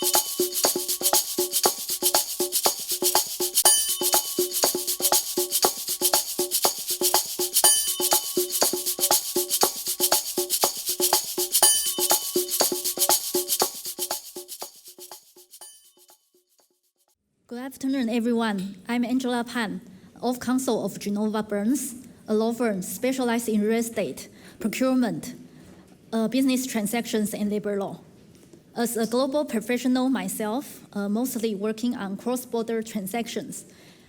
Good afternoon, everyone. I'm Angela Pan of Counsel of Genova Burns, a law firm specialized in real estate, procurement, business transactions, and labor law. As a global professional myself, mostly working on cross-border transactions,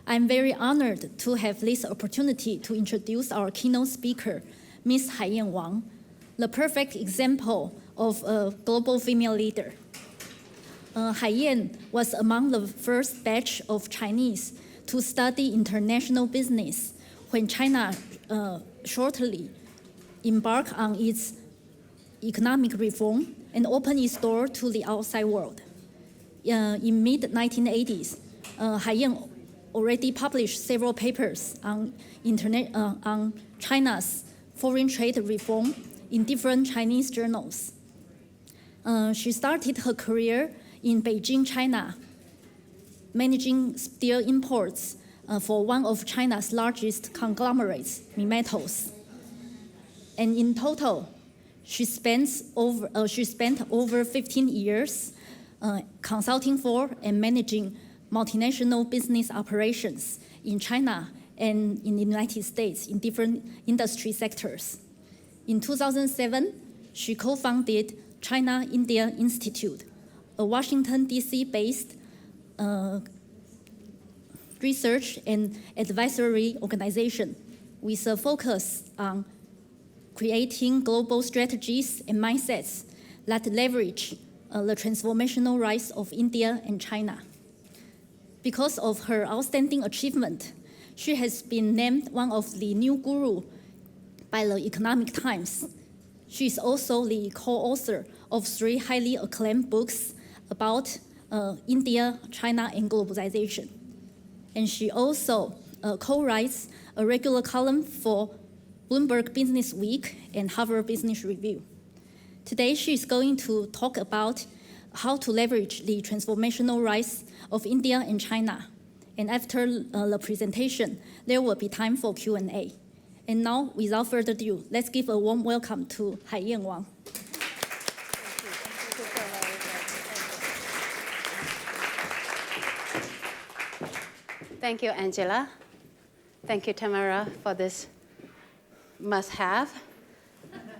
I'm very honored to have this opportunity to introduce our keynote speaker, Ms. Haiyan Wang, the perfect example of a global female leader. Haiyan was among the first batch of Chinese to study international business when China shortly embarked on its economic reform and opened its door to the outside world. In mid-1980s, Haiyan already published several papers on China's foreign trade reform in different Chinese journals. She started her career in Beijing, China, managing steel imports for one of China's largest conglomerates, Minmetals. And in total, she spent over 15 years consulting for and managing multinational business operations in China and in the United States in different industry sectors. In 2007, she co-founded China-India Institute, a Washington, D.C.-based research and advisory organization with a focus on creating global strategies and mindsets that leverage the transformational rise of India and China. Because of her outstanding achievement, she has been named one of the new guru by the Economic Times. She is also the co-author of 3 highly acclaimed books about India, China, and globalization. And she also co-writes a regular column for Bloomberg Business Week and Harvard Business Review. Today, she is going to talk about how to leverage the transformational rise of India and China. And after the presentation, there will be time for Q&A. And now, without further ado, let's give a warm welcome to Haiyan Wang. Thank you, Angela. Thank you, Tamara, for this must-have.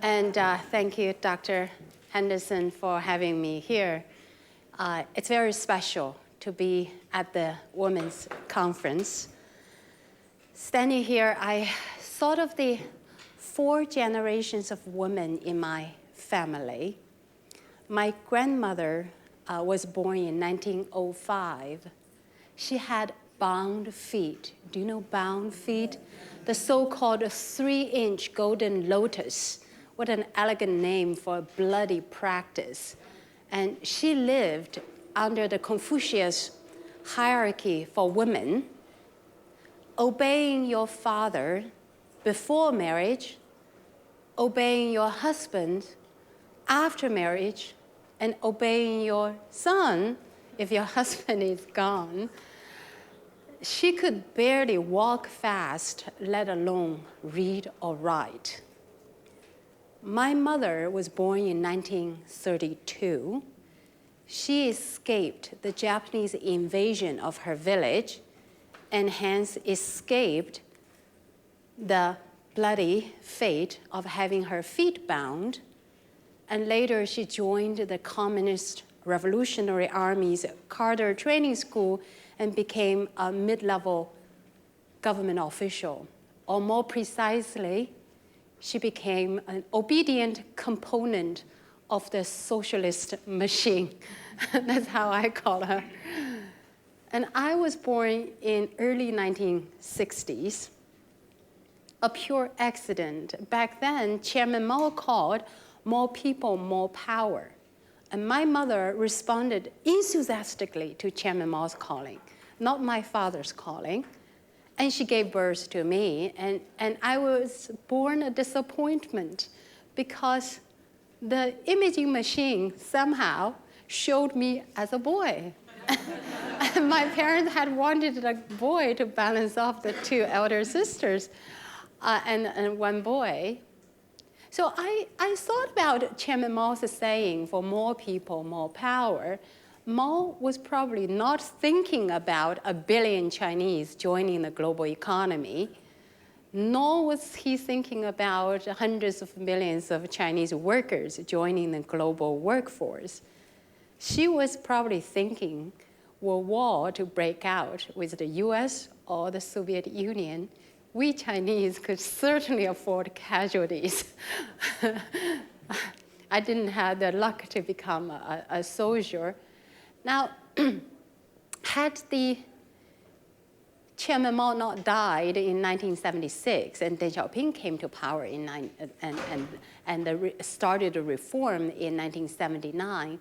And thank you, Dr. Henderson, for having me here. It's very special to be at the Women's Conference. Standing here, I thought of the 4 generations of women in my family. My grandmother was born in 1905. She had bound feet. Do you know bound feet? The so-called 3-inch golden lotus. What an elegant name for a bloody practice. And she lived under the Confucius hierarchy for women, obeying your father before marriage, obeying your husband after marriage, and obeying your son if your husband is gone. She could barely walk fast, let alone read or write. My mother was born in 1932. She escaped the Japanese invasion of her village and hence escaped the bloody fate of having her feet bound. And later she joined the Communist Revolutionary Army's Carter Training School and became a mid-level government official. Or more precisely, she became an obedient component of the socialist machine. That's how I call her. And I was born in early 1960s, a pure accident. Back then, Chairman Mao called more people, more power. And my mother responded enthusiastically to Chairman Mao's calling, not my father's calling. And she gave birth to me. And I was born a disappointment because the imaging machine somehow showed me as a boy. And my parents had wanted a boy to balance off the two elder sisters and one boy. So I thought about Chairman Mao's saying, for more people, more power. Mao was probably not thinking about 1 billion Chinese joining the global economy, nor was he thinking about hundreds of millions of Chinese workers joining the global workforce. She was probably thinking, were war to break out with the US or the Soviet Union, we Chinese could certainly afford casualties. I didn't have the luck to become a soldier. Now, had the Chairman Mao not died in 1976 and Deng Xiaoping came to power and started the reform in 1979,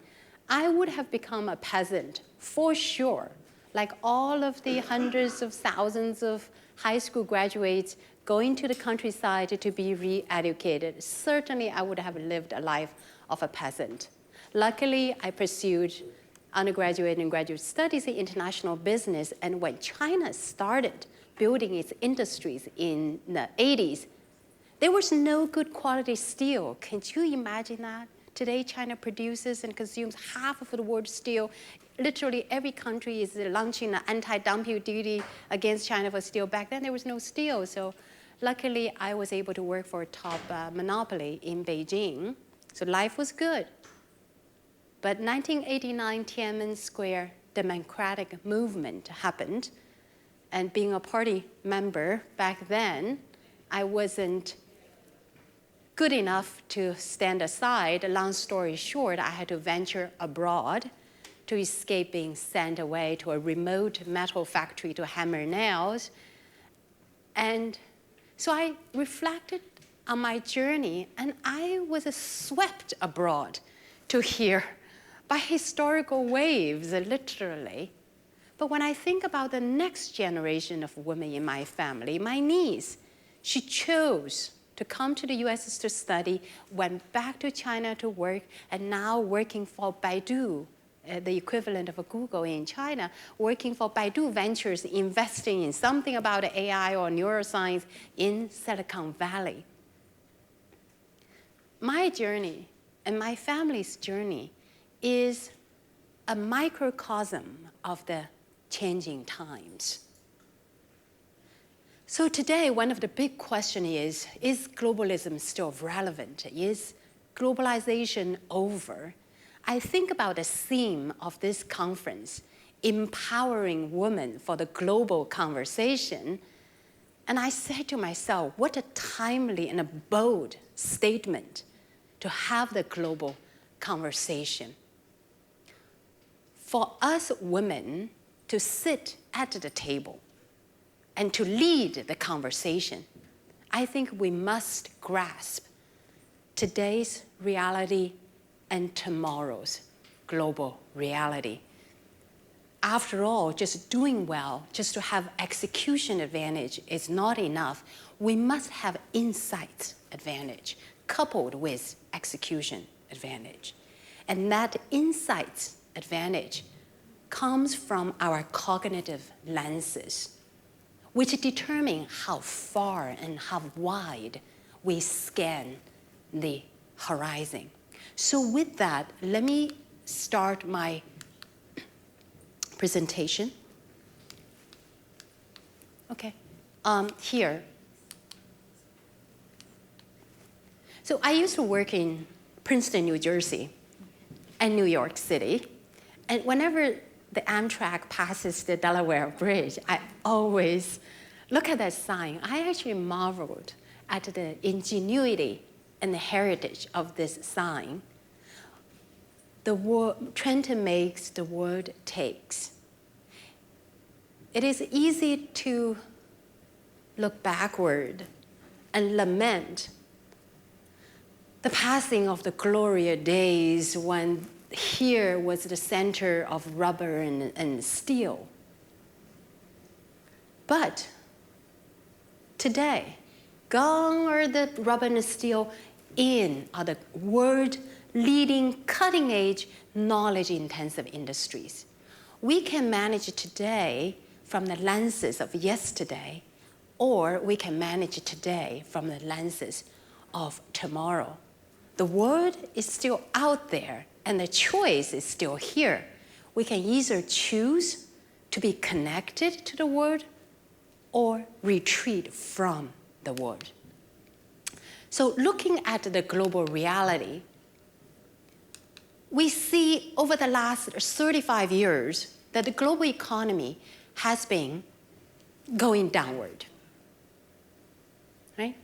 I would have become a peasant for sure. Like all of the hundreds of thousands of high school graduates going to the countryside to be re-educated, certainly I would have lived a life of a peasant. Luckily, I pursued undergraduate and graduate studies in international business, and when China started building its industries in the 80s, there was no good quality steel. Can you imagine that? Today, China produces and consumes half of the world's steel. Literally every country is launching an anti-dumping duty against China for steel. Back then, there was no steel. So luckily, I was able to work for a top monopoly in Beijing. So life was good. But 1989, Tiananmen Square democratic movement happened. And being a party member back then, I wasn't good enough to stand aside. Long story short, I had to venture abroad to escape being sent away to a remote metal factory to hammer nails. And so I reflected on my journey, and I was swept abroad to here by historical waves, literally. But when I think about the next generation of women in my family, my niece, she chose to come to the US to study, went back to China to work, and now working for Baidu, the equivalent of a Google in China, working for Baidu Ventures, investing in something about AI or neuroscience in Silicon Valley. My journey and my family's journey is a microcosm of the changing times. So today, one of the big questions is globalism still relevant? Is globalization over? I think about the theme of this conference, empowering women for the global conversation, and I said to myself, what a timely and a bold statement to have the global conversation. For us women to sit at the table and to lead the conversation, I think we must grasp today's reality and tomorrow's global reality. After all, just doing well, just to have execution advantage is not enough. We must have insight advantage coupled with execution advantage. And that insight advantage comes from our cognitive lenses, which determine how far and how wide we scan the horizon. So with that, let me start my presentation. Okay, here. So I used to work in Princeton, New Jersey, and New York City. And whenever the Amtrak passes the Delaware Bridge, I always look at that sign. I actually marveled at the ingenuity and the heritage of this sign. The word Trenton makes, the word takes. It is easy to look backward and lament the passing of the glorious days when here was the center of rubber and steel. But today, gone are the rubber and steel, in are the world leading cutting-edge knowledge-intensive industries. We can manage today from the lenses of yesterday, or we can manage today from the lenses of tomorrow. The word is still out there, and the choice is still here. We can either choose to be connected to the word or retreat from the word. So looking at the global reality, we see over the last 35 years that the global economy has been going downward, right?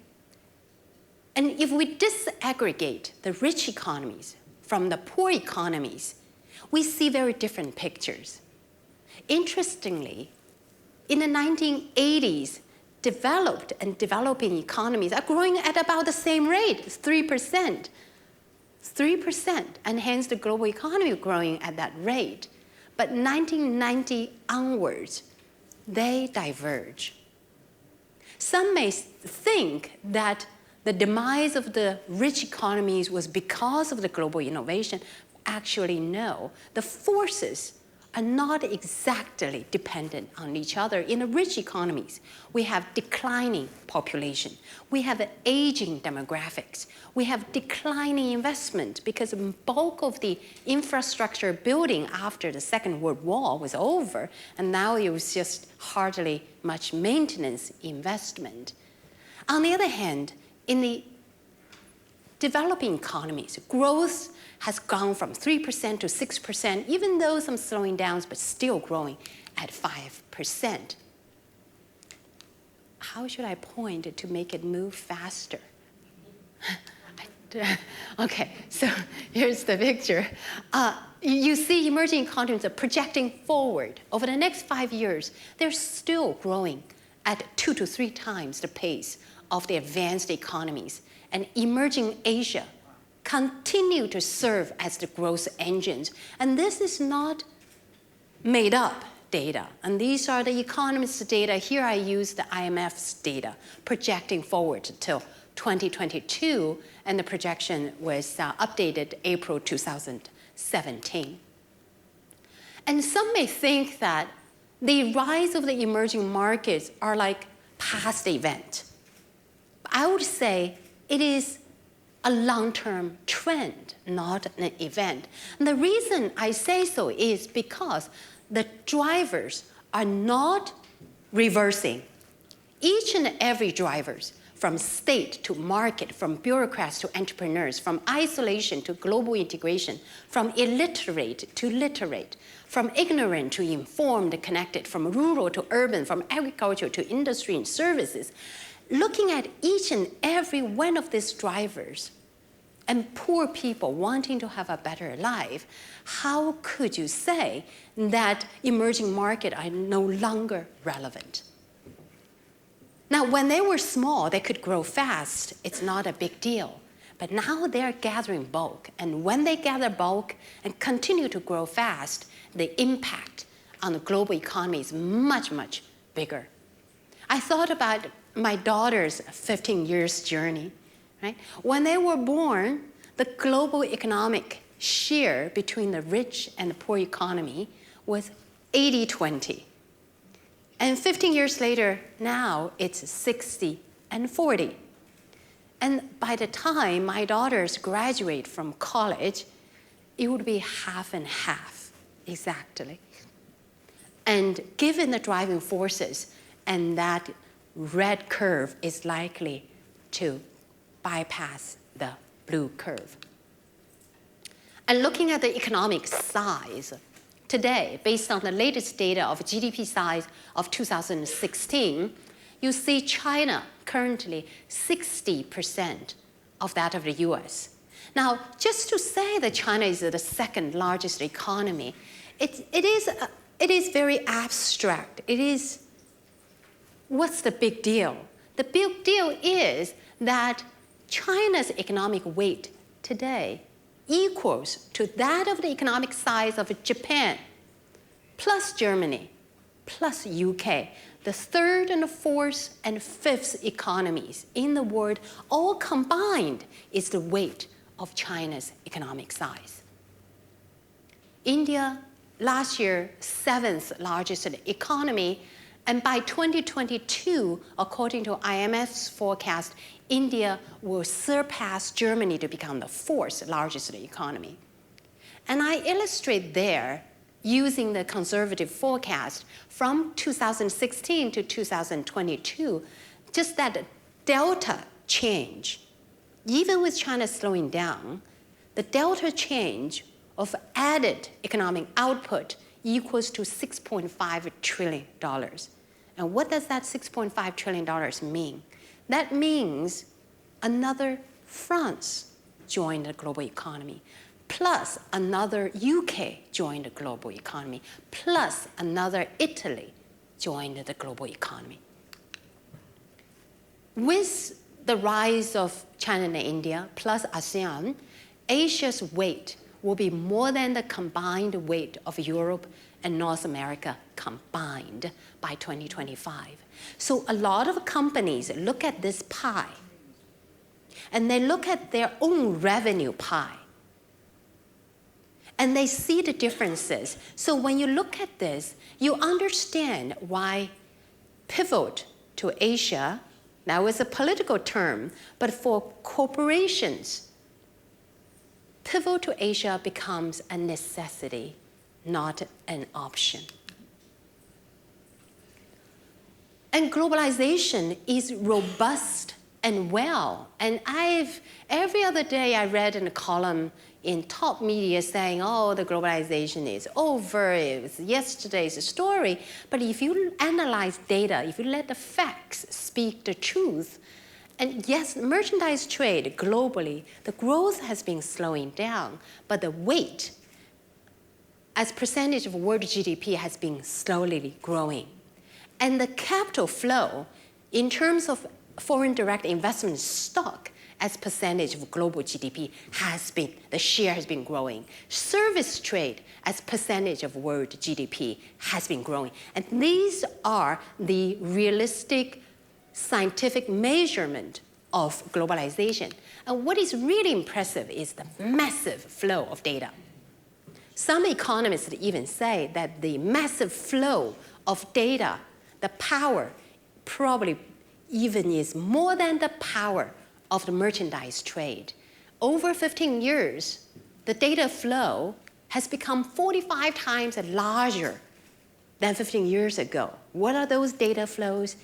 And if we disaggregate the rich economies from the poor economies, we see very different pictures. Interestingly, in the 1980s, developed and developing economies are growing at about the same rate, 3%. 3%, and hence the global economy growing at that rate. But 1990 onwards, they diverge. Some may think that the demise of the rich economies was because of the global innovation. Actually, no. The forces are not exactly dependent on each other. In the rich economies, we have declining population. We have aging demographics. We have declining investment because the bulk of the infrastructure building after the Second World War was over, and now it was just hardly much maintenance investment. On the other hand, in the developing economies, growth has gone from 3% to 6%, even though some slowing down, but still growing at 5%. How should I point to make it move faster? Okay, so here's the picture. You see emerging economies are projecting forward. Over the next 5 years, they're still growing at 2 to 3 times the pace of the advanced economies. And emerging Asia continue to serve as the growth engines. And this is not made up data. And these are the economists' data. Here I use the IMF's data, projecting forward till 2022, and the projection was updated April 2017. And some may think that the rise of the emerging markets are like past event. I would say it is a long-term trend, not an event. And the reason I say so is because the drivers are not reversing. Each and every drivers, from state to market, from bureaucrats to entrepreneurs, from isolation to global integration, from illiterate to literate, from ignorant to informed, connected, from rural to urban, from agriculture to industry and services, looking at each and every one of these drivers and poor people wanting to have a better life, how could you say that emerging markets are no longer relevant? Now, when they were small, they could grow fast. It's not a big deal. But now they're gathering bulk. And when they gather bulk and continue to grow fast, the impact on the global economy is much, much bigger. I thought about my daughter's 15 years journey, right? When they were born, the global economic share between the rich and the poor economy was 80-20. And 15 years later, now it's 60 and 40. And by the time my daughters graduate from college, it would be half and half, exactly. And given the driving forces, and that red curve is likely to bypass the blue curve. And looking at the economic size, today, based on the latest data of GDP size of 2016, you see China currently 60% of that of the US. Now, just to say that China is the second largest economy, it is very abstract. It is, what's the big deal? The big deal is that China's economic weight today equals to that of the economic size of Japan, plus Germany, plus UK. The third and fourth and fifth economies in the world, all combined, is the weight of China's economic size. India, last year, 7th largest economy, and by 2022, according to IMF's forecast, India will surpass Germany to become the 4th largest economy. And I illustrate there using the conservative forecast from 2016 to 2022, just that delta change, even with China slowing down, the delta change of added economic output equals to $6.5 trillion. And what does that $6.5 trillion mean? That means another France joined the global economy, plus another UK joined the global economy, plus another Italy joined the global economy. With the rise of China and India, plus ASEAN, Asia's weight will be more than the combined weight of Europe and North America combined by 2025. So a lot of companies look at this pie, and they look at their own revenue pie, and they see the differences. So when you look at this, you understand why pivot to Asia, now it's a political term, but for corporations, pivot to Asia becomes a necessity, not an option. And globalization is robust and well. And every other day I read in a column in top media saying, oh, the globalization is over, it's yesterday's story. But if you analyze data, if you let the facts speak the truth, and yes, merchandise trade globally, the growth has been slowing down, but the weight as percentage of world GDP has been slowly growing. And the capital flow in terms of foreign direct investment stock as percentage of global GDP the share has been growing. Service trade as percentage of world GDP has been growing. And these are the realistic scientific measurement of globalization. And what is really impressive is the massive flow of data. Some economists even say that the massive flow of data, the power probably even is more than the power of the merchandise trade. Over 15 years, the data flow has become 45 times larger than 15 years ago. What are those data flows?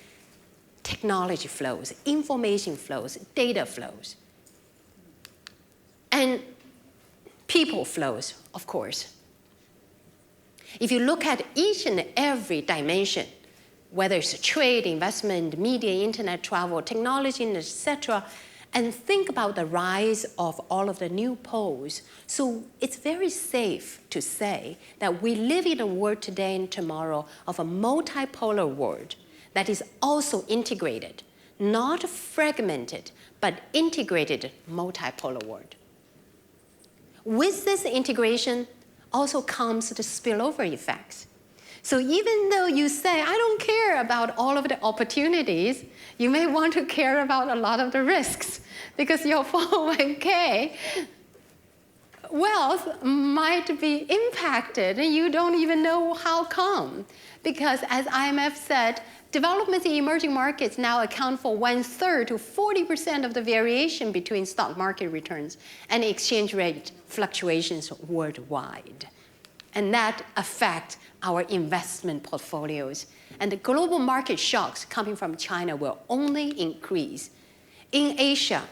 Technology flows, information flows, data flows, and people flows, of course. If you look at each and every dimension, whether it's trade, investment, media, internet, travel, technology, etc., and think about the rise of all of the new poles. So it's very safe to say that we live in a world today and tomorrow of a multipolar world that is also integrated, not fragmented, but integrated multipolar world. With this integration also comes the spillover effects. So even though you say, I don't care about all of the opportunities, you may want to care about a lot of the risks, because your 401k wealth might be impacted and you don't even know how come. Because as IMF said, developments in emerging markets now account for 1/3 to 40% of the variation between stock market returns and exchange rate fluctuations worldwide. And that affects our investment portfolios. And the global market shocks coming from China will only increase. In Asia,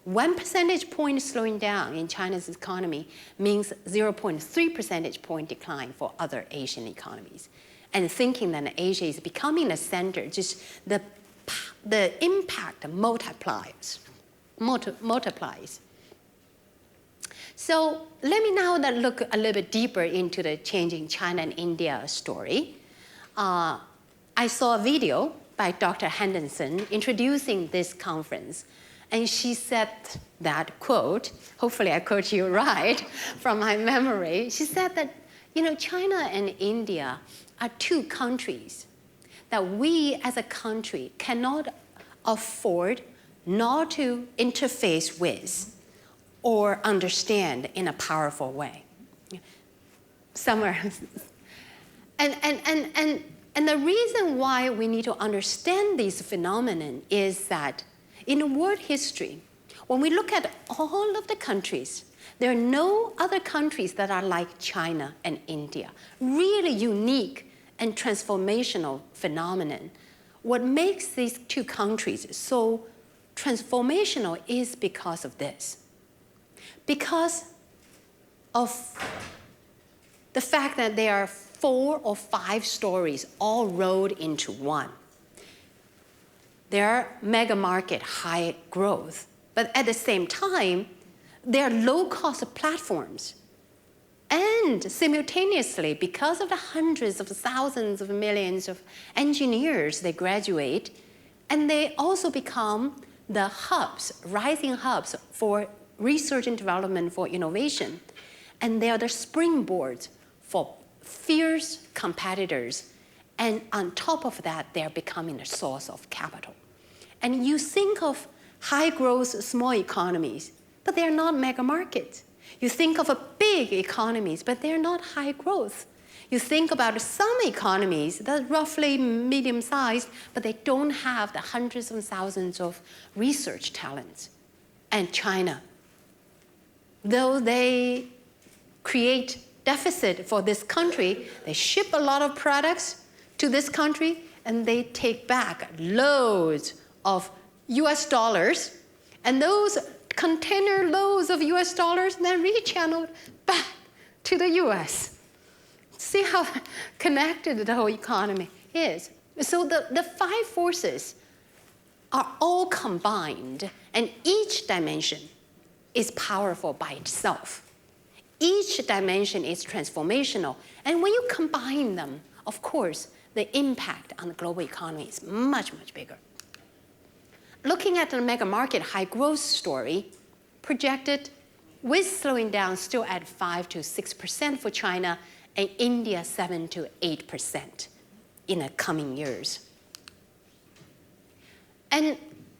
1 percentage point slowing down in China's economy means 0.3 percentage point decline for other Asian economies. And thinking that Asia is becoming a center, just the impact multiplies. So let me now look a little bit deeper into the changing China and India story. I saw a video by Dr. Henderson introducing this conference. And she said that, quote, hopefully I quote you right from my memory. She said that, China and India are two countries that we as a country cannot afford not to interface with or understand in a powerful way. Somewhere. And the reason why we need to understand this phenomenon is that in world history, when we look at all of the countries, there are no other countries that are like China and India. Really unique and transformational phenomenon. What makes these two countries so transformational is because of this. Because of the fact that there are 4 or 5 stories all rolled into one. They are mega market, high growth, but at the same time, they are low-cost platforms. And simultaneously, because of the hundreds of thousands of millions of engineers they graduate, and they also become the hubs, rising hubs for research and development for innovation. And they are the springboards for fierce competitors. And on top of that, they're becoming a source of capital. And you think of high growth, small economies, but they're not mega markets. You think of a big economies, but they're not high growth. You think about some economies that are roughly medium sized, but they don't have the hundreds of thousands of research talents. And China, though they create deficit for this country, they ship a lot of products to this country, and they take back loads of US dollars, and those container loads of US dollars then rechanneled back to the US. See how connected the whole economy is. So the 5 forces are all combined, and each dimension is powerful by itself. Each dimension is transformational, and when you combine them, of course, the impact on the global economy is much, much bigger. Looking at the mega market high growth story, projected with slowing down still at 5 to 6% for China, and India 7 to 8% in the coming years. And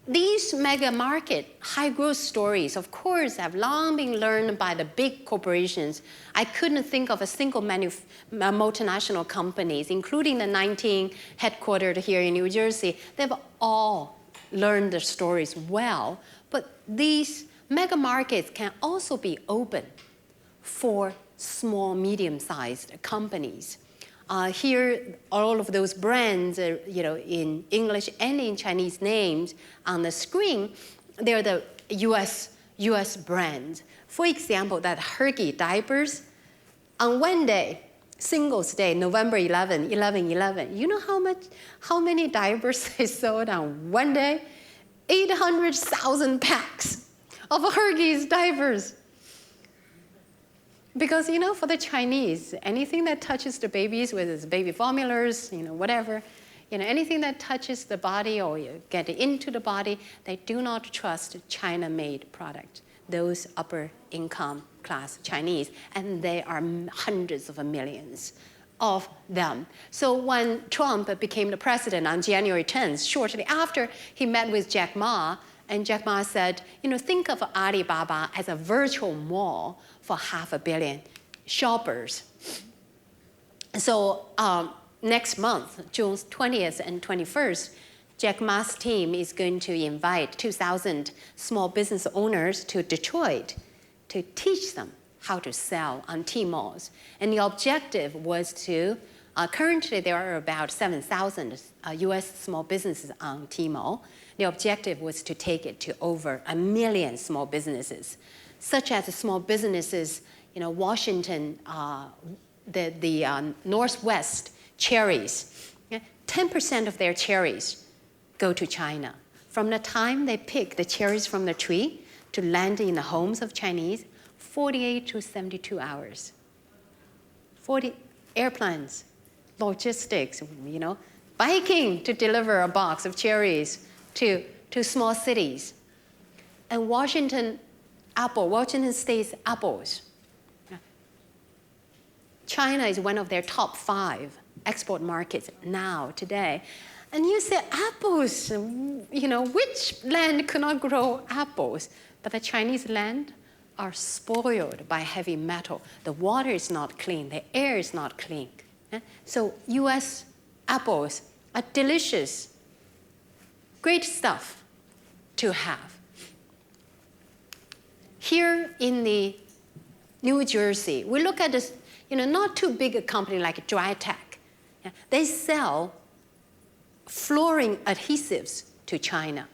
these mega market high growth stories, of course, have long been learned by the big corporations. I couldn't think of a single multinational companies, including the 19 headquartered here in New Jersey. They've all learned the stories well, but these mega markets can also be open for small, medium-sized companies. Here, all of those brands, in English and in Chinese names on the screen, they're the US brands. For example, that Hergy diapers, on one day, Singles Day, November 11, 11/11, you know how many diapers they sold on one day? 800,000 packs of Hergy's diapers. Because, for the Chinese, anything that touches the babies, whether it's baby formulas, whatever, anything that touches the body or you get into the body, they do not trust China-made product, those upper income class Chinese, and there are hundreds of millions of them. So when Trump became the president on January 10th, shortly after, he met with Jack Ma, and Jack Ma said, think of Alibaba as a virtual mall for 500 million shoppers. So next month, June 20th and 21st, Jack Ma's team is going to invite 2,000 small business owners to Detroit to teach them how to sell on Tmall. And the objective was to, currently there are about 7,000 US small businesses on Tmall. The objective was to take it to over 1 million small businesses, such as small businesses, Washington, the Northwest cherries. 10% of their cherries go to China. From the time they pick the cherries from the tree to land in the homes of Chinese, 48 to 72 hours. 40 airplanes, logistics, biking to deliver a box of cherries to small cities. And Washington State's apples. China is one of their top 5 export markets now, today. And you say apples, which land could not grow apples? But the Chinese land are spoiled by heavy metal. The water is not clean. The air is not clean. So US apples are delicious, great stuff to have. Here in the New Jersey, we look at this, not too big a company like Drytech. They sell flooring adhesives to China.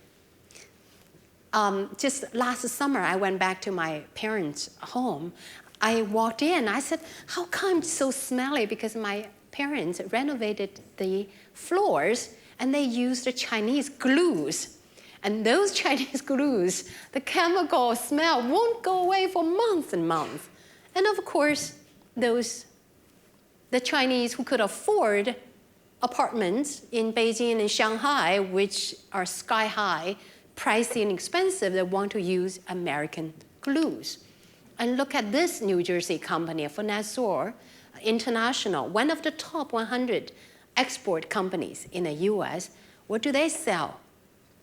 Just last summer, I went back to my parents' home. I walked in, I said, how come it's so smelly? Because my parents renovated the floors and they used the Chinese glues. And those Chinese glues, the chemical smell won't go away for months and months. And of course, the Chinese who could afford apartments in Beijing and Shanghai, which are sky high, pricey and expensive, they want to use American glues. And look at this New Jersey company, Finasor International, one of the top 100 export companies in the US. What do they sell?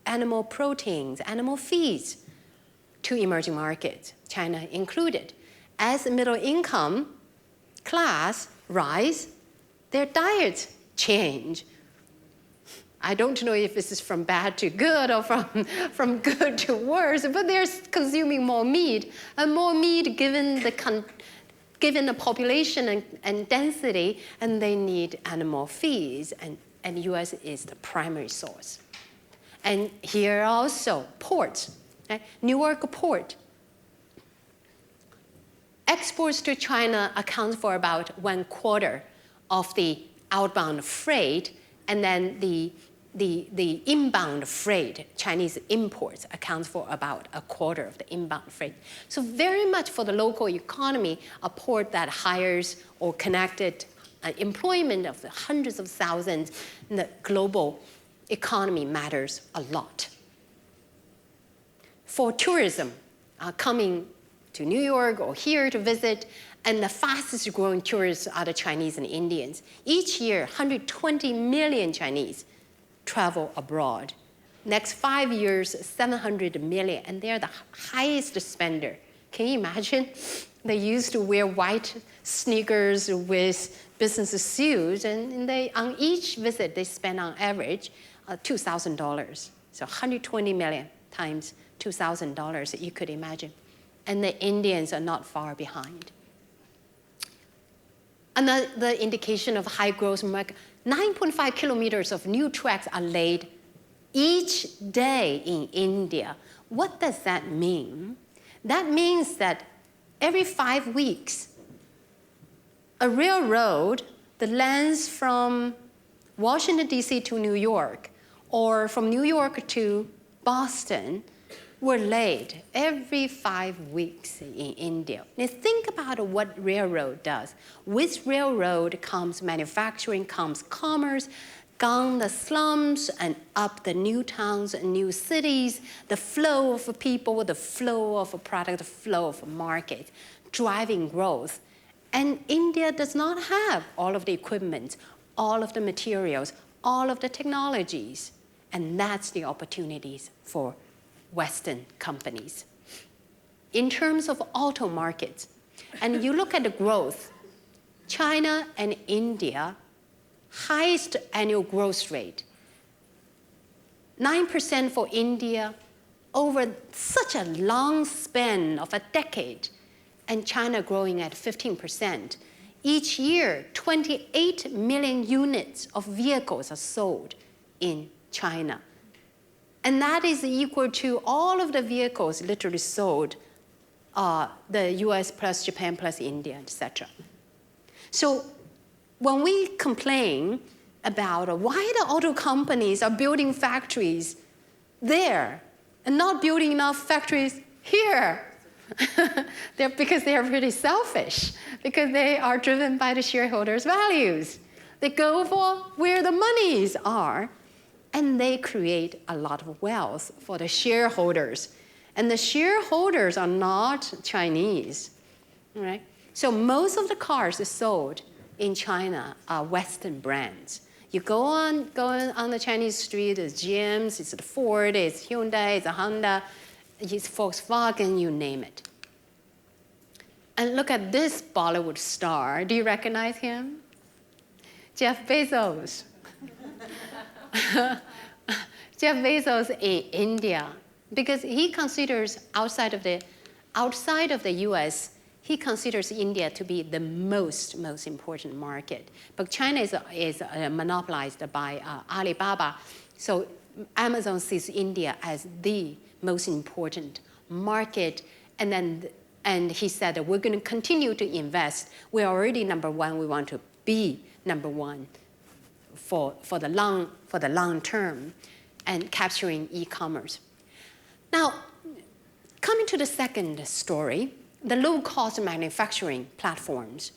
Animal proteins, animal feeds to emerging markets, China included. As the middle income class rise, their diets change. I don't know if this is from bad to good or from good to worse, but they're consuming more meat, and more meat given the population and density, and they need animal feeds, and US is the primary source. And here also, ports, right? Newark Port. Exports to China account for about 1/4 of the outbound freight, and then the inbound freight, Chinese imports, accounts for about 1/4 of the inbound freight. So very much for the local economy, a port that hires or connected employment of hundreds of thousands in the global economy matters a lot. For tourism, coming to New York or here to visit, and the fastest growing tourists are the Chinese and Indians. Each year, 120 million Chinese travel abroad. Next 5 years, 700 million, and they're the highest spender. Can you imagine? They used to wear white sneakers with business suits, and on each visit, they spend on average $2,000. So 120 million times $2,000, you could imagine. And the Indians are not far behind. Another indication of high growth market, 9.5 kilometers of new tracks are laid each day in India. What does that mean? That means that every 5 weeks, a railroad that lands from Washington, D.C. to New York, or from New York to Boston, were laid every 5 weeks in India. Now think about what railroad does. With railroad comes manufacturing, comes commerce, down the slums and up the new towns and new cities, the flow of people, the flow of a product, the flow of a market, driving growth. And India does not have all of the equipment, all of the materials, all of the technologies. And that's the opportunities for Western companies. In terms of auto markets, and you look at the growth, China and India, highest annual growth rate, 9% for India over such a long span of a decade, and China growing at 15%. Each year, 28 million units of vehicles are sold in China. And that is equal to all of the vehicles literally sold, the US plus Japan plus India, etc. So when we complain about why the auto companies are building factories there and not building enough factories here, because they are pretty selfish, because they are driven by the shareholders' values. They go for where the monies are, and they create a lot of wealth for the shareholders. And the shareholders are not Chinese, right? So most of the cars sold in China are Western brands. You go on the Chinese street, it's GMs, it's the Ford, it's Hyundai, it's a Honda, it's Volkswagen, you name it. And look at this Bollywood star. Do you recognize him? Jeff Bezos. Jeff Bezos in India, because he considers outside of the US, he considers India to be the most important market. But China is monopolized by Alibaba. So Amazon sees India as the most important market. And he said that we're going to continue to invest. We're already number one. We want to be number one for the long term and capturing e-commerce. Now, coming to the second story, the low-cost manufacturing platforms.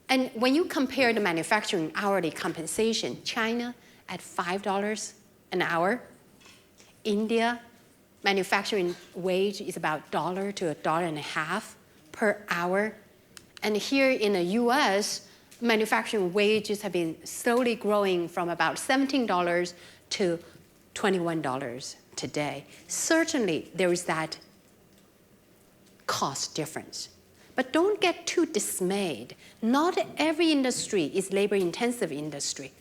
And when you compare the manufacturing hourly compensation, China at $5 an hour, India manufacturing wage is about $1 to $1.50 per hour. And here in the US, manufacturing wages have been slowly growing from about $17 to $21 today. Certainly, there is that cost difference. But don't get too dismayed. Not every industry is labor-intensive industry.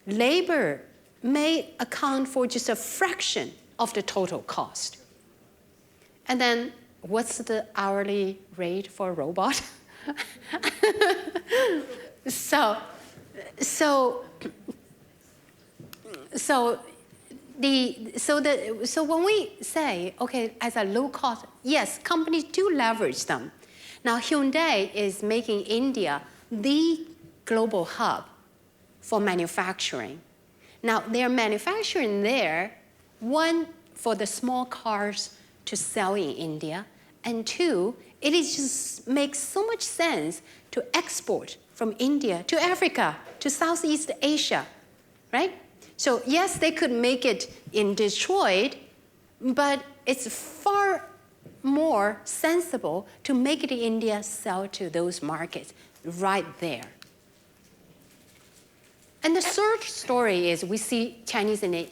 Labor may account for just a fraction of the total cost. And then what's the hourly rate for a robot? So when we say, okay, as a low cost, yes, companies do leverage them. Now Hyundai is making India the global hub for manufacturing. Now they're manufacturing there, one, for the small cars to sell in India, and two, it just makes so much sense to export from India to Africa, to Southeast Asia, right? So yes, they could make it in Detroit, but it's far more sensible to make it in India, sell to those markets right there. And the third story is we see Chinese and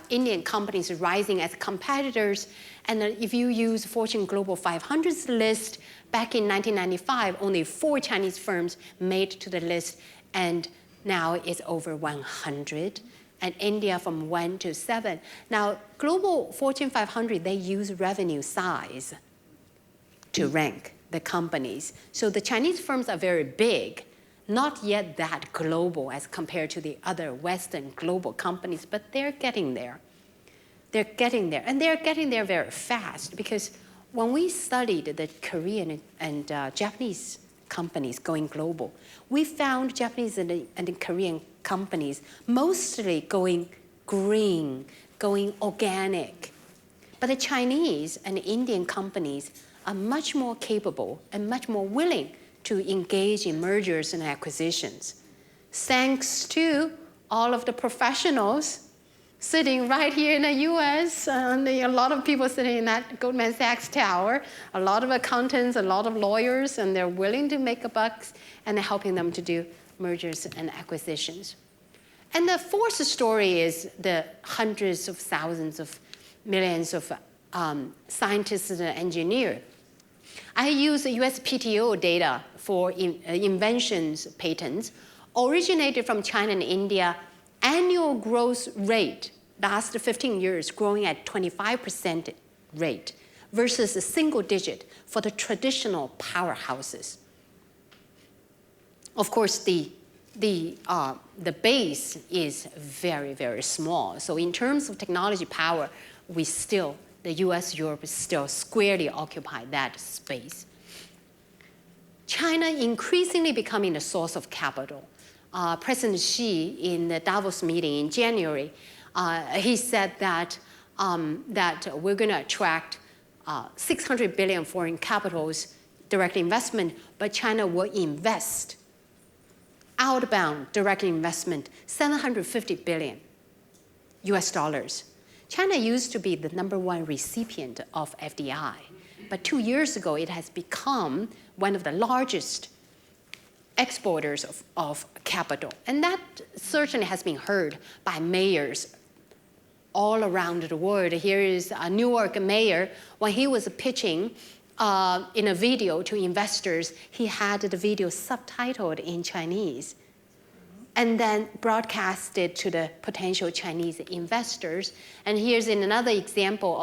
Indian companies rising as competitors. And if you use Fortune Global 500's list, back in 1995, only 4 Chinese firms made to the list, and now it's over 100. And India from 1 to 7. Now, Global Fortune 500, they use revenue size to rank the companies. So the Chinese firms are very big, not yet that global as compared to the other Western global companies, but they're getting there. They're getting there, and they're getting there very fast, because when we studied the Korean and Japanese companies going global, we found Japanese and Korean companies mostly going green, going organic. But the Chinese and Indian companies are much more capable and much more willing to engage in mergers and acquisitions, thanks to all of the professionals sitting right here in the US, and a lot of people sitting in that Goldman Sachs tower, a lot of accountants, a lot of lawyers, and they're willing to make a buck, and they're helping them to do mergers and acquisitions. And the fourth story is the hundreds of thousands of millions of scientists and engineers. I use USPTO data for inventions patents, originated from China and India. Annual growth rate, last 15 years, growing at 25% rate versus a single digit for the traditional powerhouses. Of course, the base is very, very small. So in terms of technology power, the US, Europe still squarely occupy that space. China increasingly becoming the source of capital. President Xi, in the Davos meeting in January, he said that we're going to attract 600 billion foreign capitals, direct investment, but China will invest outbound direct investment, 750 billion US dollars. China used to be the #1 recipient of FDI, but 2 years ago, it has become one of the largest exporters of capital. And that certainly has been heard by mayors all around the world. Here is a New York mayor, when he was pitching in a video to investors, he had the video subtitled in Chinese and then broadcasted to the potential Chinese investors. And here's another example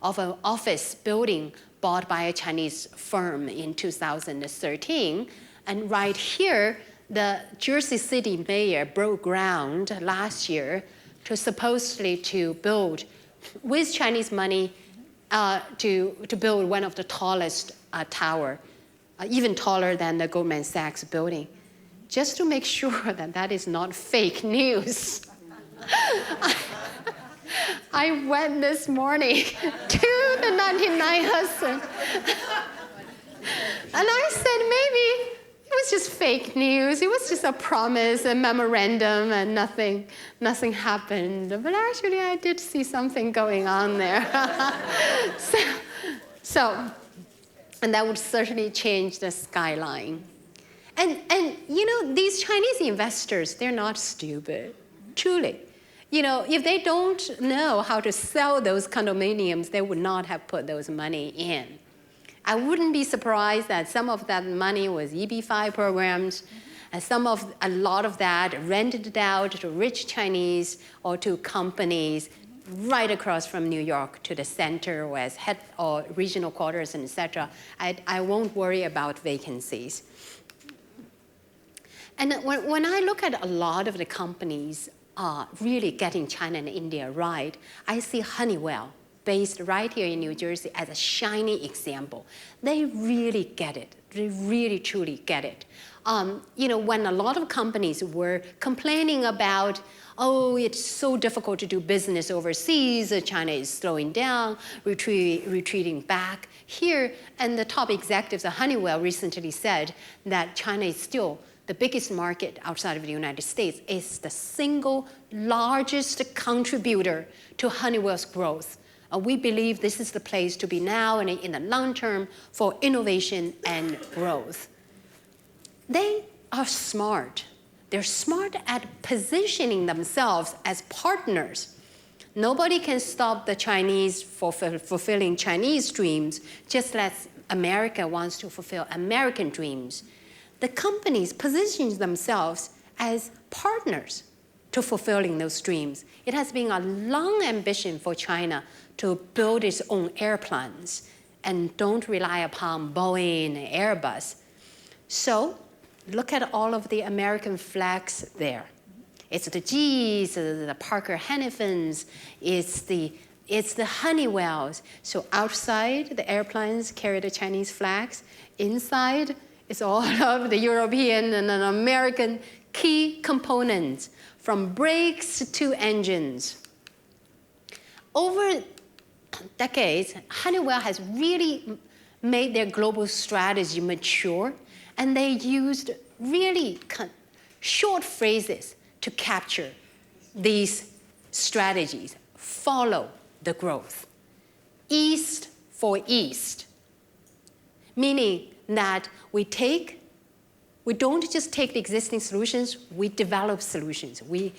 of an office building bought by a Chinese firm in 2013. And right here, the Jersey City mayor broke ground last year to supposedly to build, with Chinese money, to build one of the tallest tower, even taller than the Goldman Sachs building, just to make sure that that is not fake news. I went this morning to the 99 Hudson, and I said maybe it was just fake news. It was just a promise, a memorandum, and nothing happened. But actually, I did see something going on there. And that would certainly change the skyline. And these Chinese investors, they're not stupid, truly. If they don't know how to sell those condominiums, they would not have put those money in. I wouldn't be surprised that some of that money was EB-5 programs, and a lot of that rented out to rich Chinese or to companies right across from New York to the center or as head or regional quarters, and et cetera. I won't worry about vacancies. And when I look at a lot of the companies really getting China and India right, I see Honeywell, based right here in New Jersey, as a shining example. They really get it. They really, truly get it. When a lot of companies were complaining about, oh, it's so difficult to do business overseas, China is slowing down, retreating back. Here, and the top executives of Honeywell recently said that China is still the biggest market outside of the United States, is the single largest contributor to Honeywell's growth. We believe this is the place to be now and in the long term for innovation and growth. They are smart. They're smart at positioning themselves as partners. Nobody can stop the Chinese for fulfilling Chinese dreams, just as America wants to fulfill American dreams. The companies position themselves as partners to fulfilling those dreams. It has been a long ambition for China to build its own airplanes and don't rely upon Boeing and Airbus. So look at all of the American flags there. It's the G's, the Parker Hannifins, it's the Honeywells. So outside, the airplanes carry the Chinese flags. Inside, it's all of the European and American key components, from brakes to engines. Over decades, Honeywell has really made their global strategy mature, and they used really short phrases to capture these strategies. Follow the growth. East for East, meaning that we don't just take the existing solutions, we develop solutions. We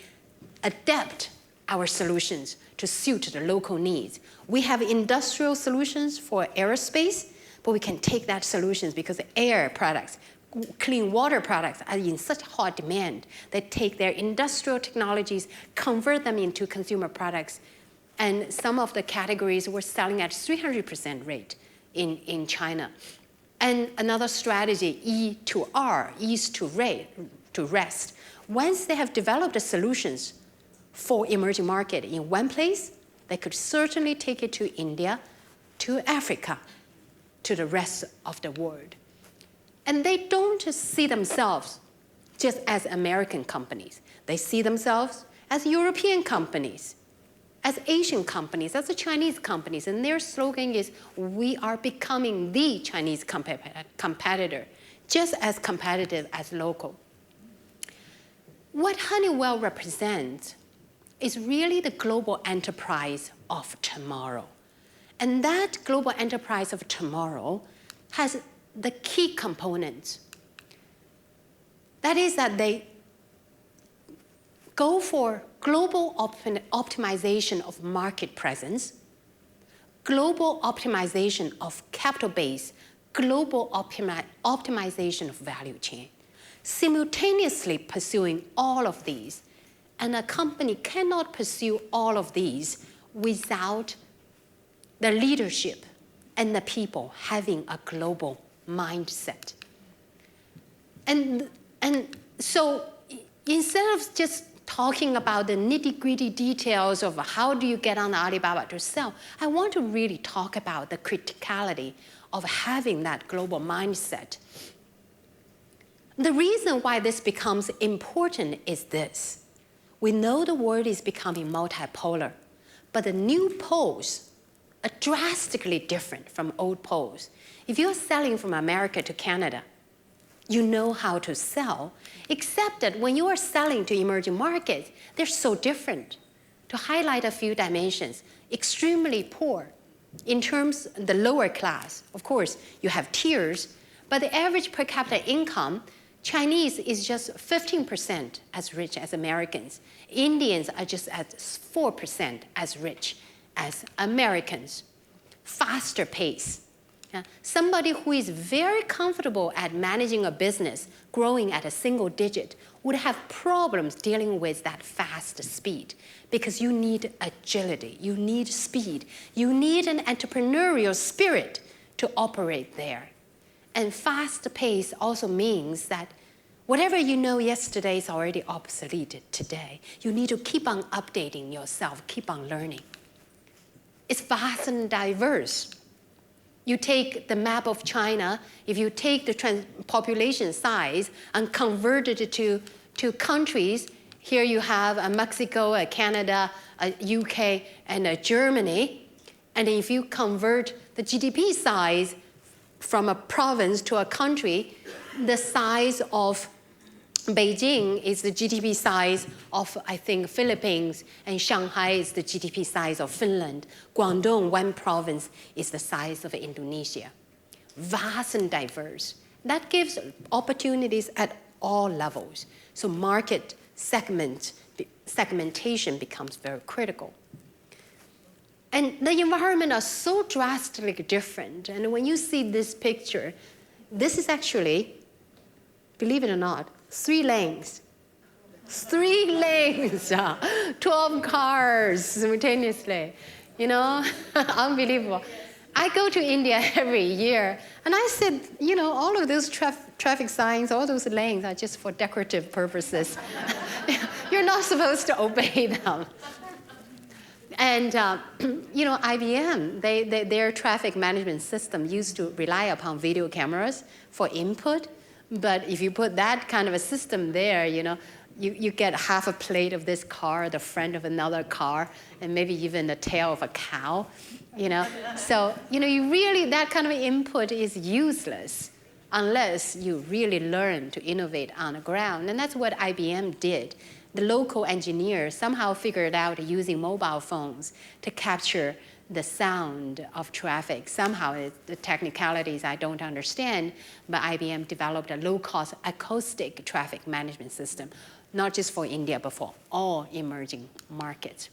adapt our solutions to suit the local needs. We have industrial solutions for aerospace, but we can take that solutions because the air products, clean water products are in such hot demand. They take their industrial technologies, convert them into consumer products, and some of the categories were selling at 300% rate in China. And another strategy, E to R, East to Rest. Once they have developed the solutions for emerging market in one place, they could certainly take it to India, to Africa, to the rest of the world. And they don't just see themselves just as American companies. They see themselves as European companies, as Asian companies, as the Chinese companies. And their slogan is, we are becoming the Chinese competitor, just as competitive as local. What Honeywell represents is really the global enterprise of tomorrow. And that global enterprise of tomorrow has the key components. That is that they go for global optimization of market presence, global optimization of capital base, global optimization of value chain, simultaneously pursuing all of these. And a company cannot pursue all of these without the leadership and the people having a global mindset. And so instead of just talking about the nitty-gritty details of how do you get on Alibaba to sell, I want to really talk about the criticality of having that global mindset. The reason why this becomes important is this. We know the world is becoming multipolar, but the new poles are drastically different from old poles. If you're selling from America to Canada, you know how to sell, except that when you are selling to emerging markets, they're so different. To highlight a few dimensions, extremely poor in terms of the lower class. Of course, you have tiers, but the average per capita income, Chinese is just 15% as rich as Americans. Indians are just at 4% as rich as Americans. Faster pace. Somebody who is very comfortable at managing a business, growing at a single digit, would have problems dealing with that fast speed because you need agility, you need speed, you need an entrepreneurial spirit to operate there. And fast pace also means that whatever you know yesterday is already obsolete today. You need to keep on updating yourself, keep on learning. It's vast and diverse. You take the map of China, if you take the population size and convert it to countries, here you have Mexico, Canada, UK, and Germany. And if you convert the GDP size from a province to a country, the size of Beijing is the GDP size of, I think, Philippines, and Shanghai is the GDP size of Finland. Guangdong, one province, is the size of Indonesia. Vast and diverse. That gives opportunities at all levels. So market segmentation becomes very critical. And the environment are so drastically different. And when you see this picture, this is actually, believe it or not, 3 lanes. 3 lanes, 12 cars simultaneously. You know, unbelievable. I go to India every year, and I said, you know, all of those traffic signs, all those lanes are just for decorative purposes. You're not supposed to obey them. And, you know, IBM, their traffic management system used to rely upon video cameras for input. But if you put that kind of a system there, you know, you get half a plate of this car, the front of another car, and maybe even the tail of a cow, you know. So, you know, you really, that kind of input is useless unless you really learn to innovate on the ground. And that's what IBM did. The local engineers somehow figured out using mobile phones to capture the sound of traffic. Somehow, the technicalities I don't understand, but IBM developed a low-cost acoustic traffic management system, not just for India, but for all emerging markets.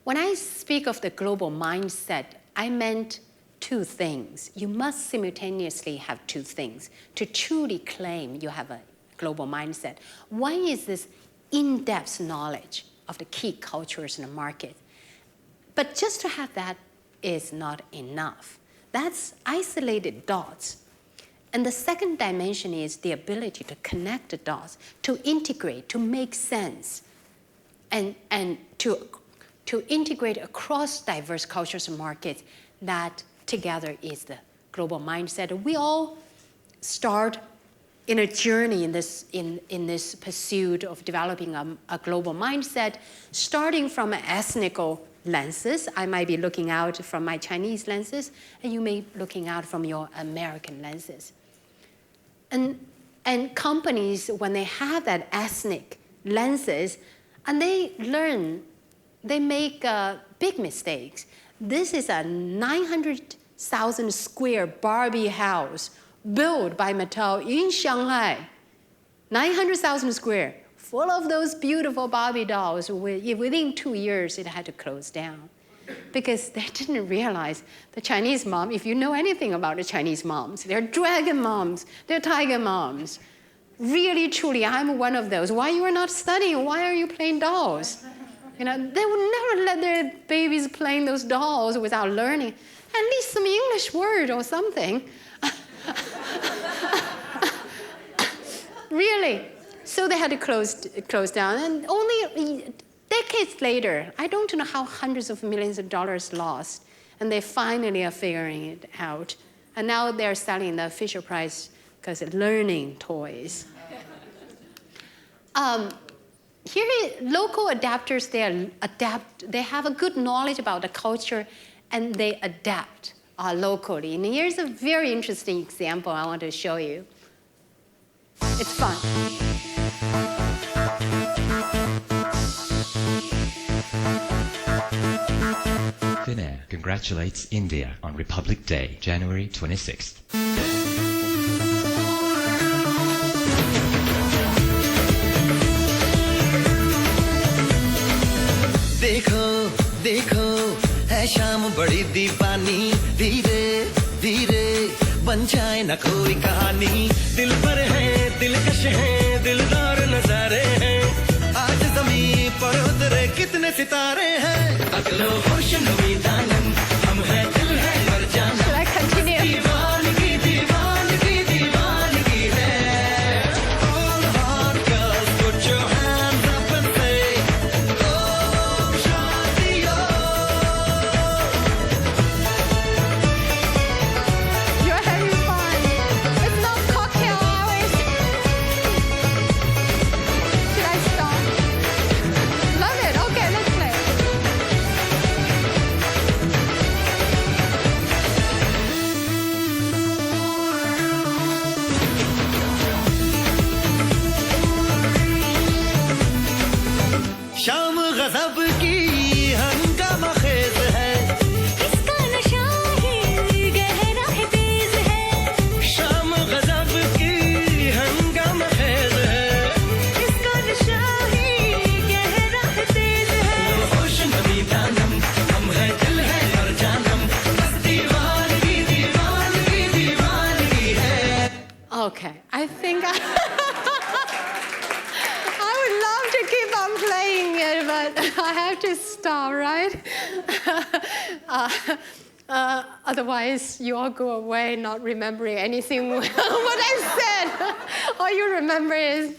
When I speak of the global mindset, I meant 2 things. You must simultaneously have 2 things to truly claim you have a global mindset. One is this in-depth knowledge of the key cultures in the market. But just to have that is not enough. That's isolated dots. And the second dimension is the ability to connect the dots, to integrate, to make sense, and to integrate across diverse cultures and markets. That together is the global mindset. We all start in a journey in this pursuit of developing a global mindset, starting from ethnical lenses. I might be looking out from my Chinese lenses, and you may be looking out from your American lenses. And companies, when they have that ethnic lenses, and they learn, they make big mistakes. This is a 900,000 square Barbie house built by Mattel in Shanghai. 900,000 square, full of those beautiful Barbie dolls. Within 2 years, it had to close down. because they didn't realize the Chinese mom, if you know anything about the Chinese moms, they're dragon moms, they're tiger moms. Really, truly, I'm one of those. Why you are not studying? Why are you playing dolls? They would never let their babies playing those dolls without learning at least some English word or something. Really. So they had to close down. And only decades later, I don't know how hundreds of millions of dollars lost, and they finally are figuring it out. And now they're selling the Fisher Price because it's learning toys. Local adapters, they have a good knowledge about the culture, and they adapt locally. And here's a very interesting example I want to show you. It's fun. Finnair congratulates India on Republic Day, January 26th. देखो देखो है शाम बड़ी दीवानी धीरे धीरे बन जाए न कोई कहानी दिल पर है दिलकश है दिलदार नजारे हैं आज ज़मीं पर उतरे कितने सितारे हैं अगलो होश नवी दानम हम हैं दिल है मर जाना दीवानगी दीवानगी दीवानगी है all hot girls put your hands up and say Om Shanti You're having fun. It's not cocktail hours. Should I stop? Love it. Okay, let's play. शाम गज़ब की हंगामा खेज है इसका नशा ही गहरा है तेज है शाम गज़ब की हंगामा खेज है इसका नशा ही गहरा है तेज है होश नवी दानम हम हैं दिल है मर जानम बस दीवानगी दीवानगी दीवानगी है Okay, I think I would love to keep on playing it, but I have to stop, right? Otherwise, you all go away not remembering anything what I said. All you remember is.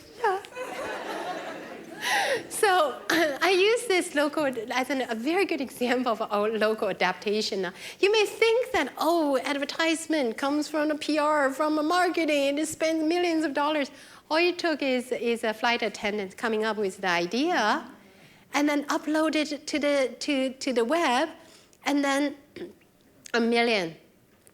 So I use this local as a very good example of our local adaptation. You may think that, advertisement comes from the PR, from the marketing, and it spends millions of dollars. All it took is a flight attendant coming up with the idea and then upload it to the web, and then 1 million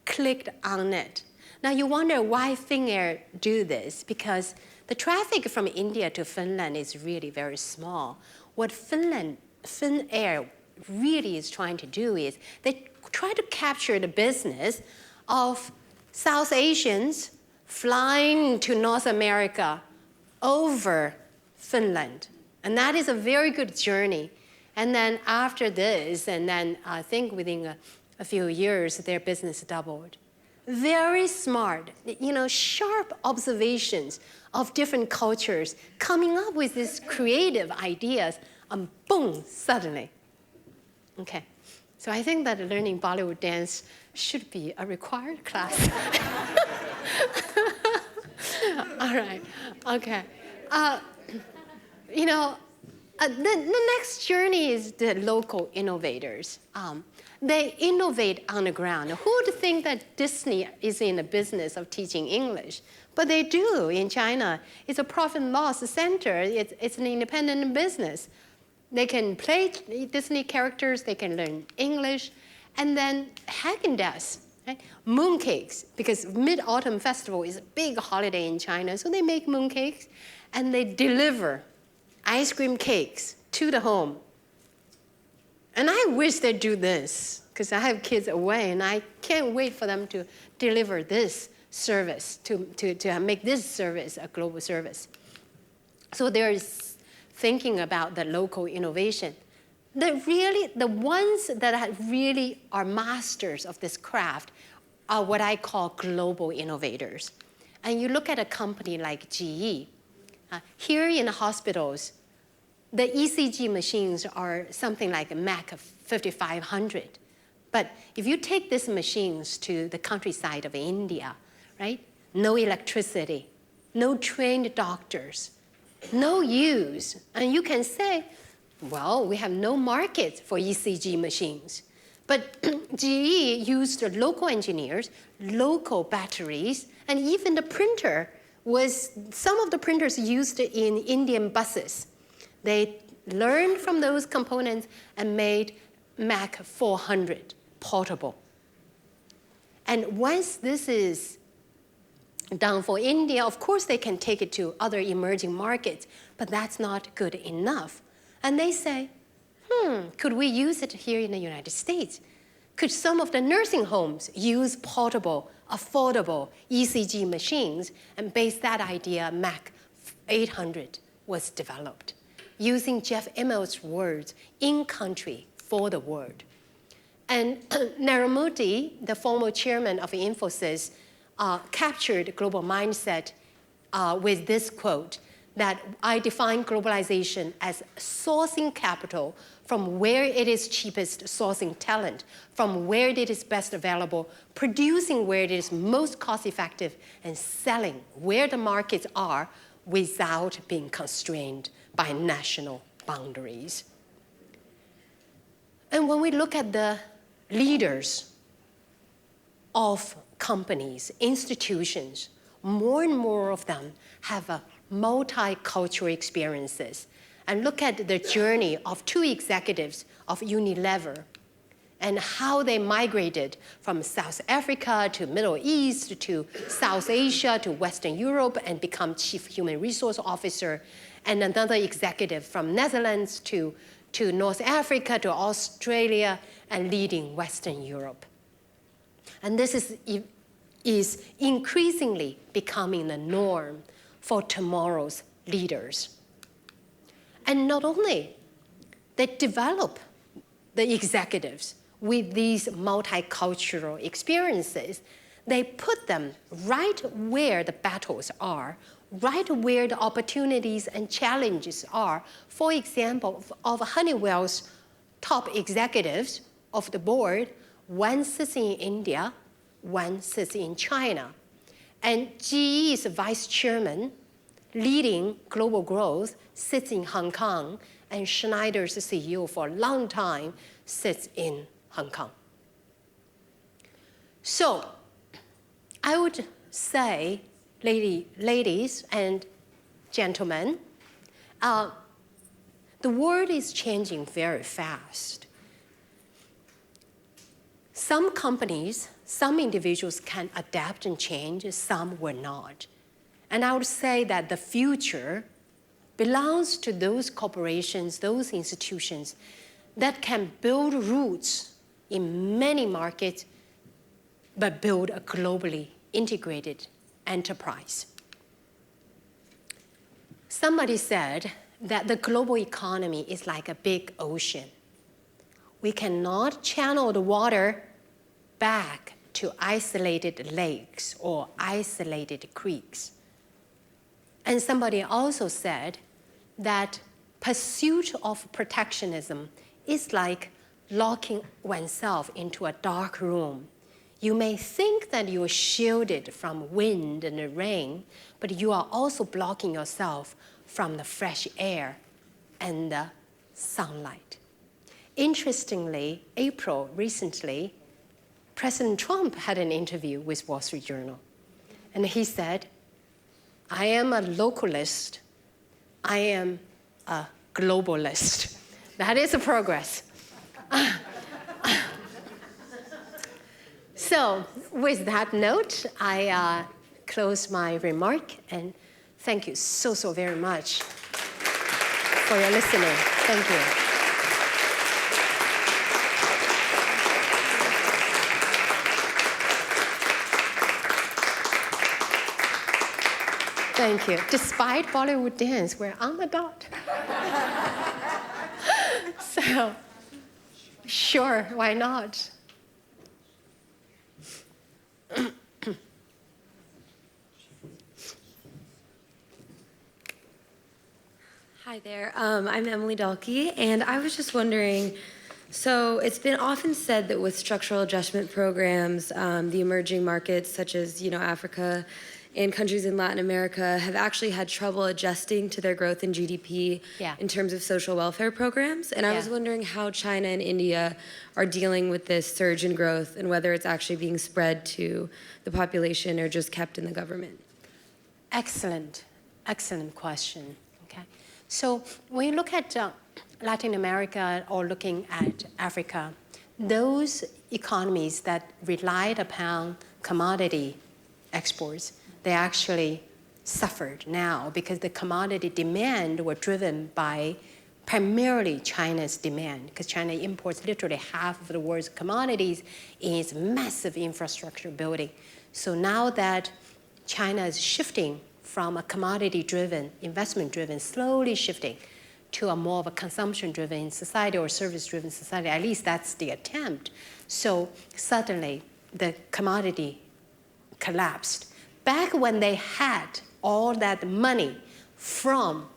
clicked on it. Now you wonder why Finnair do this, because the traffic from India to Finland is really very small. What Finnair really is trying to do is they try to capture the business of South Asians flying to North America over Finland. And that is a very good journey. And then after this, and then I think within a few years, their business doubled. Very smart, sharp observations of different cultures, coming up with these creative ideas, and boom, suddenly. Okay, so I think that learning Bollywood dance should be a required class. All right, okay. The next journey is the local innovators. They innovate on the ground. Who would think that Disney is in the business of teaching English? But they do in China. It's a profit and loss center. It's an independent business. They can play Disney characters. They can learn English. And then Haagen-Dazs, right? Mooncakes, because Mid-Autumn Festival is a big holiday in China. So they make mooncakes, and they deliver ice cream cakes to the home. And I wish they'd do this, because I have kids away, and I can't wait for them to deliver this service, to make this service a global service. So there is thinking about the local innovation. the ones that really are masters of this craft are what I call global innovators. And you look at a company like GE, here in the hospitals, the ECG machines are something like a Mac 5500. But if you take these machines to the countryside of India, right? No electricity, no trained doctors, no use. And you can say, well, we have no market for ECG machines. But GE used local engineers, local batteries, and even the printer was, some of the printers used in Indian buses. They learned from those components and made Mac 400 portable. And once this is done for India, of course they can take it to other emerging markets, but that's not good enough. And they say, could we use it here in the United States? Could some of the nursing homes use portable, affordable ECG machines? And based that idea, Mac 800 was developed, using Jeff Immelt's words, in country for the world. And Narumurthy, the former chairman of Infosys, captured global mindset with this quote, that I define globalization as sourcing capital from where it is cheapest, sourcing talent from where it is best available, producing where it is most cost effective, and selling where the markets are without being constrained by national boundaries. And when we look at the leaders of companies, institutions, more and more of them have a multicultural experiences. And look at the journey of two executives of Unilever and how they migrated from South Africa to Middle East to South Asia to Western Europe and become Chief Human Resource Officer, and another executive from Netherlands to North Africa to Australia and leading Western Europe. And this is increasingly becoming the norm for tomorrow's leaders. And not only they develop the executives with these multicultural experiences, they put them right where the battles are, right where the opportunities and challenges are. For example, of Honeywell's top executives of the board, one sits in India, one sits in China. And GE's vice chairman leading global growth sits in Hong Kong, and Schneider's CEO for a long time sits in Hong Kong. So I would say, ladies and gentlemen, the world is changing very fast. Some companies, some individuals can adapt and change, some will not. And I would say that the future belongs to those corporations, those institutions that can build roots in many markets, but build a globally integrated enterprise. Somebody said that the global economy is like a big ocean. We cannot channel the water back to isolated lakes or isolated creeks. And somebody also said that pursuit of protectionism is like locking oneself into a dark room. You may think that you are shielded from wind and rain, but you are also blocking yourself from the fresh air and the sunlight. Interestingly, April recently, President Trump had an interview with Wall Street Journal, and he said, I am a localist, I am a globalist. That is a progress. So with that note, I close my remark, and thank you so very much for your listening. Thank you. Thank you. Despite Bollywood dance, we're on the dot. So, sure, why not? Hi there, I'm Emily Dalkey, and I was just wondering, so it's been often said that with structural adjustment programs, the emerging markets such as, Africa and countries in Latin America have actually had trouble adjusting to their growth in GDP in terms of social welfare programs. And I was wondering how China and India are dealing with this surge in growth and whether it's actually being spread to the population or just kept in the government. Excellent question. Okay, so when you look at Latin America or looking at Africa, those economies that relied upon commodity exports, they actually suffered now because the commodity demand were driven by primarily China's demand, because China imports literally half of the world's commodities in its massive infrastructure building. So now that China is shifting from a commodity-driven, investment-driven, slowly shifting to a more of a consumption-driven society or service-driven society, at least that's the attempt. So suddenly the commodity collapsed. Back when they had all that money from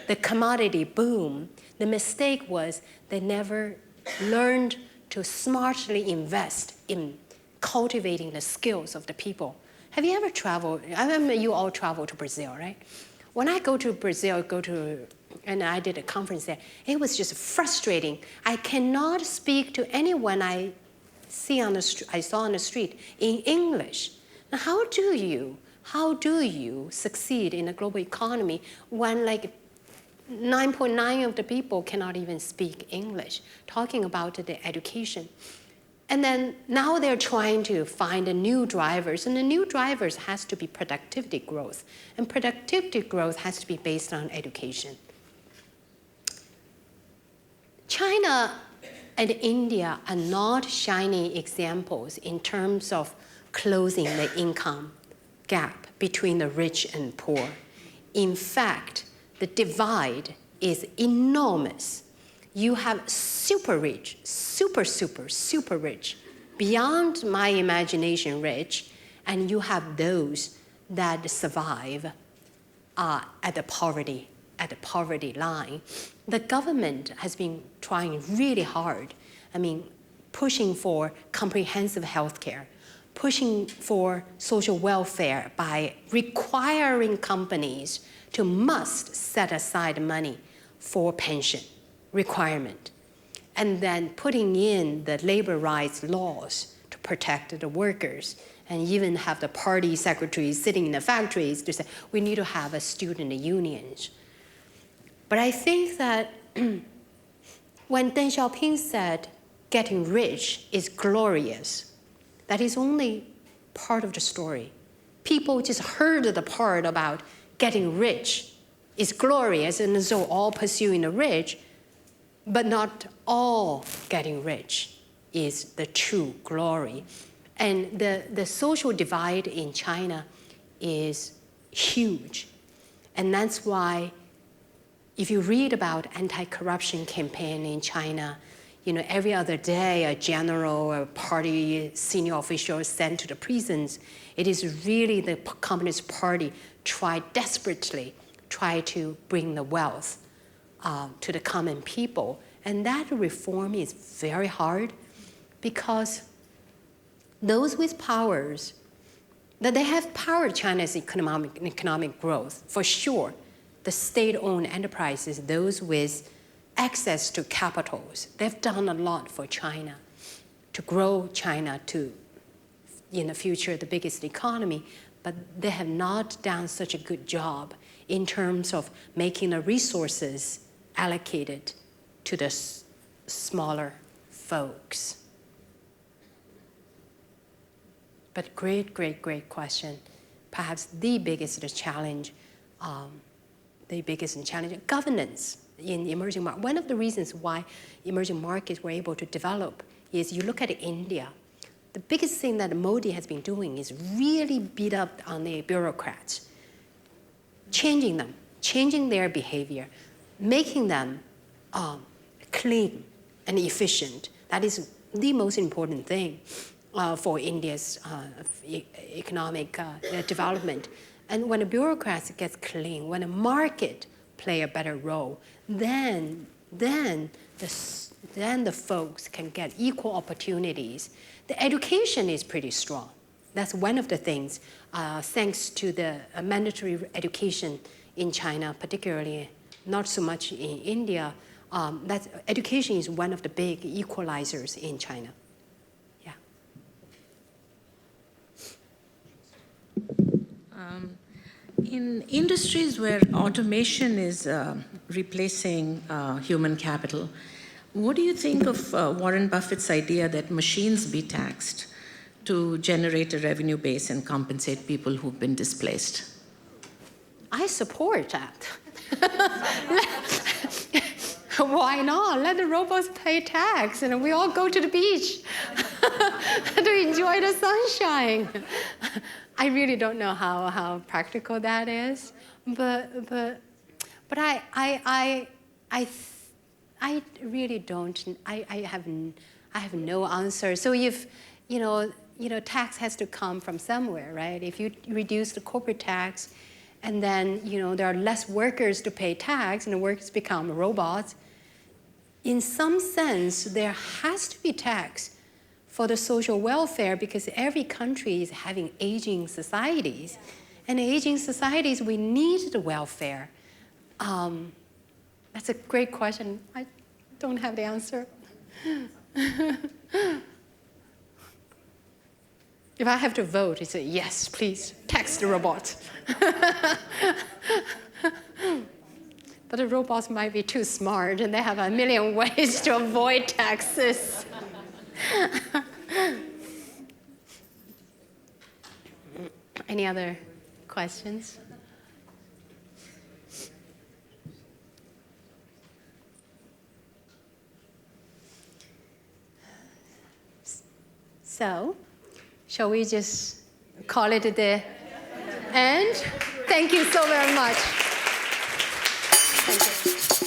the commodity boom, the mistake was they never learned to smartly invest in cultivating the skills of the people. Have you ever traveled? I remember you all traveled to Brazil, right? When I go to Brazil, and I did a conference there, it was just frustrating. I cannot speak to anyone I saw on the street in English. Now, how do you succeed in a global economy when like 9.9 of the people cannot even speak English, talking about the education? And then now they're trying to find new drivers, and the new drivers has to be productivity growth. And productivity growth has to be based on education. China and India are not shining examples in terms of closing the income gap between the rich and poor. In fact, the divide is enormous. You have super rich, super rich, beyond my imagination rich, and you have those that survive at the poverty line. The government has been trying really hard, pushing for comprehensive health care, pushing for social welfare by requiring companies to must set aside money for pension requirement, and then putting in the labor rights laws to protect the workers, and even have the party secretaries sitting in the factories to say, we need to have a student unions. But I think that when Deng Xiaoping said getting rich is glorious, that is only part of the story. People just heard the part about getting rich is glorious, and so all pursuing the rich, but not all getting rich is the true glory. And the social divide in China is huge. And that's why if you read about anti-corruption campaign in China, every other day a general or party senior official is sent to the prisons. It is really the Communist Party desperately try to bring the wealth to the common people. And that reform is very hard because those with powers, that they have powered China's economic growth, for sure. The state-owned enterprises, those with access to capitals, they've done a lot for China to grow China to, in the future, the biggest economy, but they have not done such a good job in terms of making the resources allocated to the smaller folks. But great question. Perhaps the biggest challenge, governance in emerging markets. One of the reasons why emerging markets were able to develop is you look at India. The biggest thing that Modi has been doing is really beat up on the bureaucrats. changing them, changing their behavior, making them clean and efficient. That is the most important thing for India's economic development. And when the bureaucrats get clean, when the market play a better role, then the folks can get equal opportunities. The education is pretty strong. That's one of the things, thanks to the mandatory education in China, particularly not so much in India, that education is one of the big equalizers in China. Yeah. In industries where automation is replacing human capital, what do you think of Warren Buffett's idea that machines be taxed to generate a revenue base and compensate people who've been displaced? I support that. Why not? Let the robots pay tax and we all go to the beach to enjoy the sunshine. I really don't know how practical that is, but I really don't. I have no answer. So if tax has to come from somewhere, right? If you reduce the corporate tax, and then there are less workers to pay tax, and the workers become robots. In some sense, there has to be tax for the social welfare because every country is having aging societies. And aging societies, we need the welfare. That's a great question. I don't have the answer. If I have to vote, it's a yes, please, tax the robots. But the robots might be too smart and they have a million ways to avoid taxes. Any other questions? So, shall we just call it the end? Thank you so very much. Thank you.